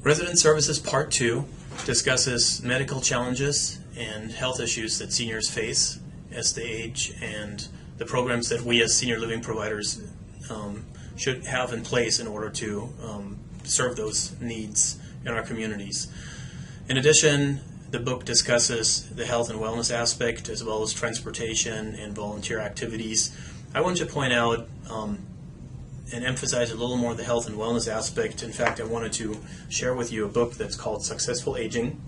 Resident Services Part 2 discusses medical challenges and health issues that seniors face as they age and the programs that we as senior living providers should have in place in order to serve those needs in our communities. In addition, the book discusses the health and wellness aspect as well as transportation and volunteer activities. I want to point out and emphasize a little more the health and wellness aspect. In fact, I wanted to share with you a book that's called Successful Aging.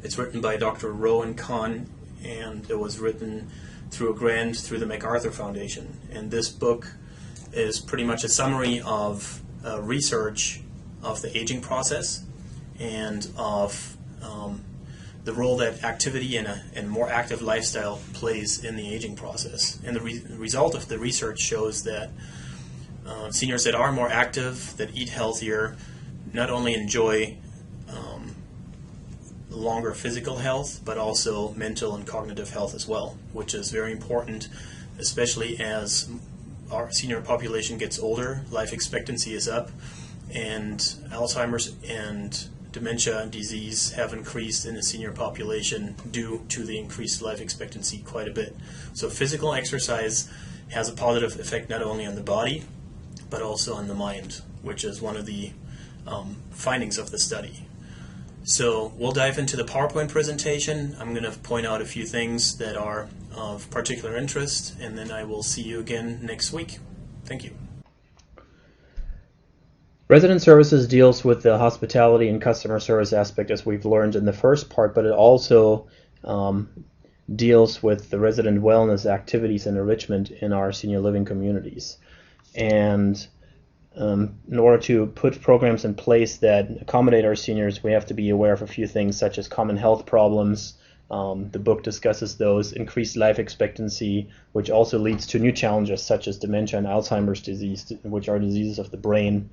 It's written by Dr. Rowan Kahn, and it was written through a grant through the MacArthur Foundation. And this book is pretty much a summary of research of the aging process and of the role that activity and more active lifestyle plays in the aging process. And the result of the research shows that seniors that are more active, that eat healthier, not only enjoy longer physical health, but also mental and cognitive health as well, which is very important, especially as our senior population gets older, life expectancy is up, and Alzheimer's and dementia and disease have increased in the senior population due to the increased life expectancy quite a bit. So physical exercise has a positive effect not only on the body, but also on the mind, which is one of the findings of the study. So we'll dive into the PowerPoint presentation. I'm going to point out a few things that are of particular interest, and then I will see you again next week. Thank you. Resident Services deals with the hospitality and customer service aspect, as we've learned in the first part, but it also deals with the resident wellness activities and enrichment in our senior living communities. And in order to put programs in place that accommodate our seniors, we have to be aware of a few things such as common health problems. The book discusses those, increased life expectancy, which also leads to new challenges such as dementia and Alzheimer's disease, which are diseases of the brain.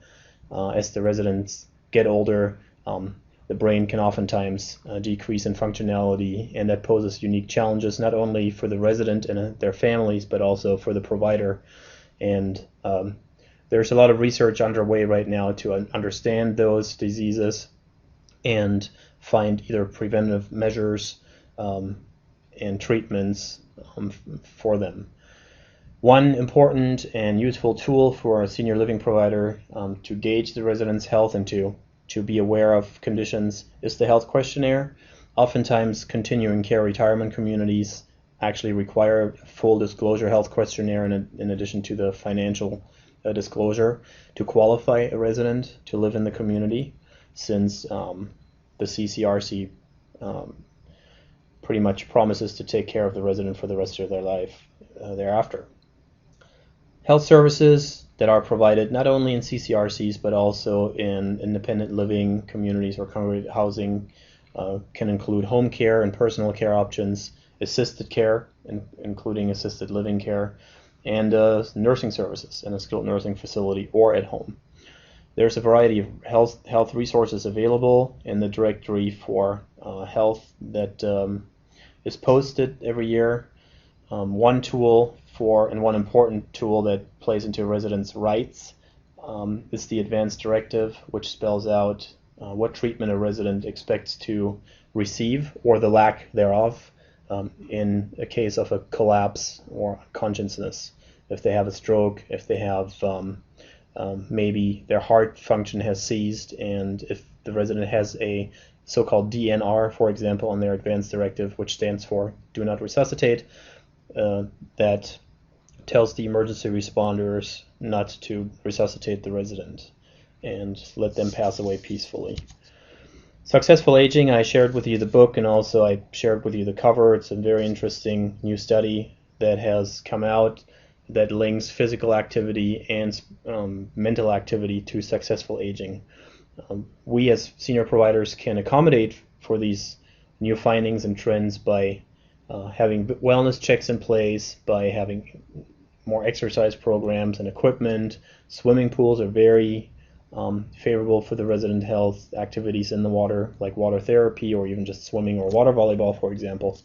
As the residents get older, the brain can oftentimes decrease in functionality, and that poses unique challenges not only for the resident and their families, but also for the provider. And there's a lot of research underway right now to understand those diseases and find either preventive measures and treatments for them. One important and useful tool for a senior living provider to gauge the resident's health and to be aware of conditions is the health questionnaire. Oftentimes, continuing care retirement communities actually require a full disclosure health questionnaire in addition to the financial disclosure to qualify a resident to live in the community, since the CCRC pretty much promises to take care of the resident for the rest of their life thereafter. Health services that are provided not only in CCRCs but also in independent living communities or congregate housing can include home care and personal care options, assisted care, including assisted living care, and nursing services in a skilled nursing facility or at home. There's a variety of health resources available in the directory for health that is posted every year. One tool and one important tool that plays into residents' rights is the Advanced Directive, which spells out what treatment a resident expects to receive or the lack thereof in a case of a collapse or consciousness. If they have a stroke, if they have maybe their heart function has ceased, and if the resident has a so-called DNR, for example, on their Advanced Directive, which stands for Do Not Resuscitate, that tells the emergency responders not to resuscitate the resident and let them pass away peacefully. Successful Aging, I shared with you the book, and also I shared with you the cover. It's a very interesting new study that has come out that links physical activity and mental activity to successful aging. We as senior providers can accommodate for these new findings and trends by having wellness checks in place, by having more exercise programs and equipment. Swimming pools are very favorable for the resident health. Activities in the water, like water therapy or even just swimming or water volleyball, for example.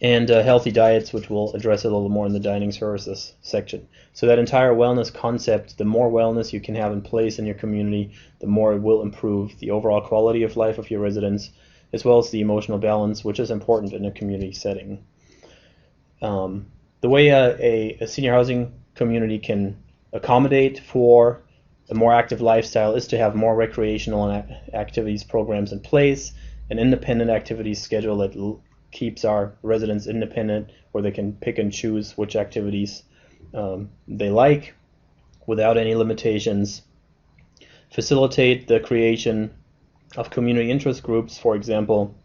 and healthy diets, which we'll address a little more in the dining services section. So that entire wellness concept, the more wellness you can have in place in your community, the more it will improve the overall quality of life of your residents, as well as the emotional balance, which is important in a community setting. The way a senior housing community can accommodate for a more active lifestyle is to have more recreational activities programs in place, an independent activities schedule that keeps our residents independent, where they can pick and choose which activities they like without any limitations. Facilitate the creation of community interest groups. For example,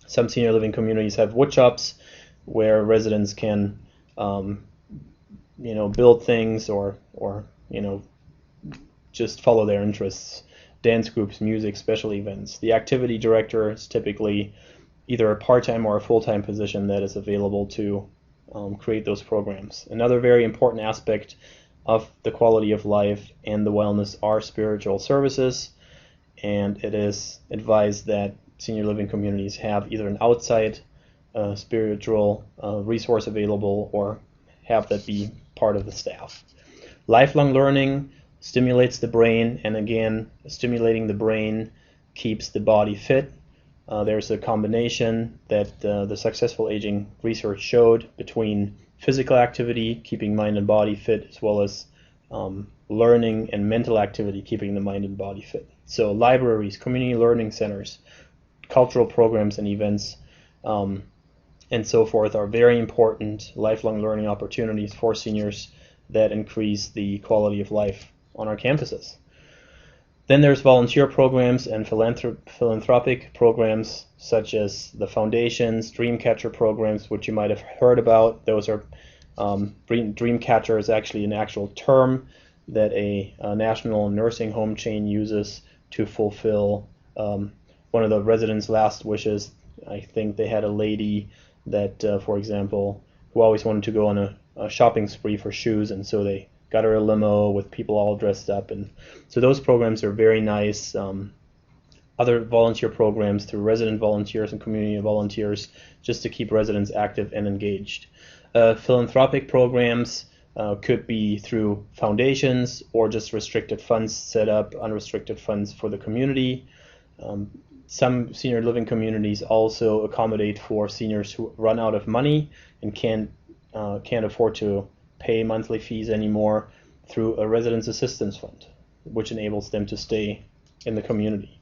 some senior living communities have wood shops where residents can build things or just follow their interests. Dance groups, music, special events. The activity director is typically either a part-time or a full-time position that is available to create those programs. Another very important aspect of the quality of life and the wellness are spiritual services, and it is advised that senior living communities have either an outside spiritual resource available or have that be part of the staff. Lifelong learning stimulates the brain, and again, stimulating the brain keeps the body fit. There's a combination that the successful aging research showed between physical activity, keeping mind and body fit, as well as learning and mental activity, keeping the mind and body fit. So libraries, community learning centers, cultural programs and events, and so forth are very important lifelong learning opportunities for seniors that increase the quality of life on our campuses. Then there's volunteer programs and philanthropic programs such as the foundations, Dreamcatcher programs, which you might have heard about. Those are Dreamcatcher is actually an actual term that a national nursing home chain uses to fulfill one of the residents' last wishes. I think they had a lady that, for example, who always wanted to go on a shopping spree for shoes, and so they got her a limo with people all dressed up, and so those programs are very nice. Other volunteer programs through resident volunteers and community volunteers, just to keep residents active and engaged. Philanthropic programs could be through foundations or just restricted funds set up, unrestricted funds for the community. Some senior living communities also accommodate for seniors who run out of money and can't afford to pay monthly fees anymore through a residence assistance fund, which enables them to stay in the community.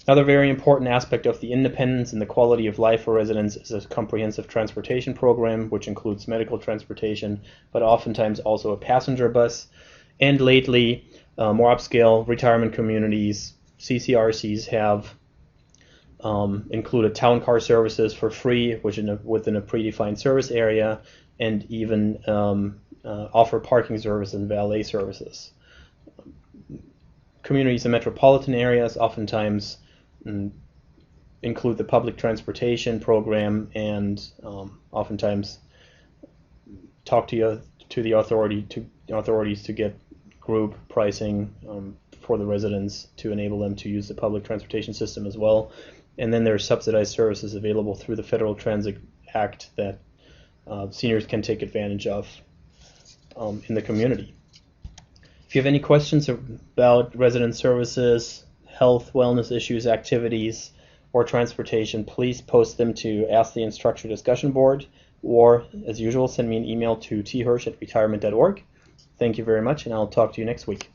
Another very important aspect of the independence and the quality of life for residents is a comprehensive transportation program, which includes medical transportation, but oftentimes also a passenger bus. And lately, more upscale retirement communities, CCRCs, have included town car services for free, which within a predefined service area, and even offer parking service and valet services. Communities in metropolitan areas oftentimes include the public transportation program and oftentimes talk to the authorities to get group pricing for the residents to enable them to use the public transportation system as well. And then there are subsidized services available through the Federal Transit Act that seniors can take advantage of in the community. If you have any questions about resident services, health, wellness issues, activities, or transportation, please post them to Ask the Instructor discussion board, or as usual, send me an email to thirsch@retirement.org. Thank you very much, and I'll talk to you next week.